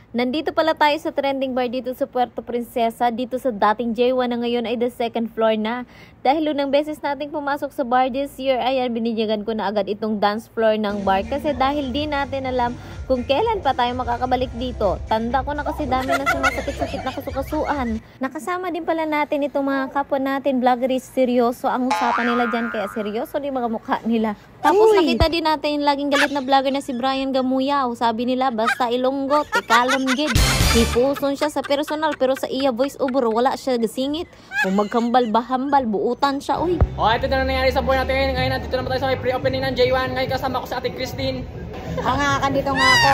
Nandito pala tayo sa trending bar dito sa Puerto Princesa, dito sa dating J1 na ngayon ay the second floor na. Dahil unang beses nating pumasok sa bar this year, ayan, binigyan ko na agad itong dance floor ng bar. Kasi dahil di natin alam kung kailan pa tayo makakabalik dito. Tanda ko na kasi dami na sumasakit-sakit na kasukasuan. Nakasama din pala natin itong mga kapwa natin, vloggeries, seryoso ang usapan nila dyan. Kaya seryoso din mga mukha nila. Tapos nakita din natin yung laging galit na vlogger na si Brian Gamuyaw. Sabi nila, basta ilonggot, ikalon gid. Hipuson siya sa personal, pero sa iya voice over, wala siya gasingit. Kung magkambal-bahambal, buutan siya, uy. Ito na nangyari sa buhay natin. Ngayon nandito naman tayo sa may pre-opening ng J1. Ngayon kasama ko si Ate Christine. Dito nga ako.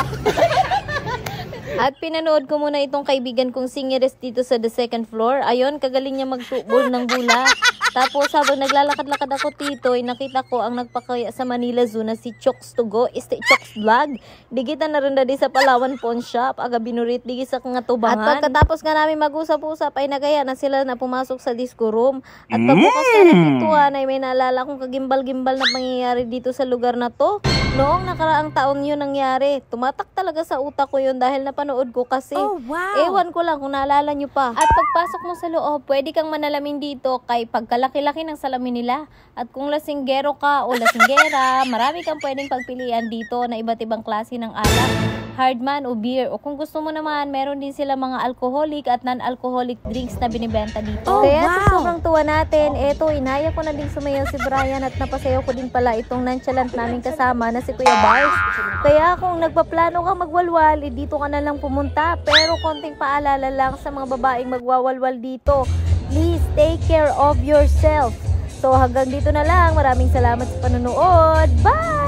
At pinanood ko muna itong kaibigan kong singeres dito sa the second floor. Ayun, kagaling niya magtubol ng bula. Tapos habang naglalakad-lakad ako dito, nakita ko ang nagpakaya sa Manila Zoo na si Chokes to Go, Chokes Vlog. Digitan na rin na di sa Palawan Pawn Shop, aga binurit di sa nga tubangan. At pagkatapos nga namin mag-usap-usap ay nagaya na sila na pumasok sa disco room. At pagbukas na ng pintuan ay may naalala kong kagimbal-gimbal na pangyayari dito sa lugar na to. Noong nakaraang taon yun nangyari. Tumatak talaga sa utak ko yun dahil napanood ko kasi. Oh, wow. Ewan ko lang kung naalala nyo pa. At pagpasok mo sa loob, pwede kang manalamin dito kay pagkalaki-laki ng salamin nila. At kung lasinggero ka o lasinggera, marami kang pwedeng pagpilian dito na iba't ibang klase ng alak, hardman o beer. O kung gusto mo naman, meron din sila mga alcoholic at non-alcoholic drinks na binibenta dito. Oh, Kaya wow. sa sobrang tuwa natin, eto, inaya ko na din sumayaw si Brian at napasayaw ko din pala itong nonchalant namin kasama na si Kuya Bars. Kaya kung nagpaplano kang magwalwal, dito ka na lang pumunta. Pero konting paalala lang sa mga babaeng magwawalwal dito. Please take care of yourself. So hanggang dito na lang. Maraming salamat sa panonood. Bye!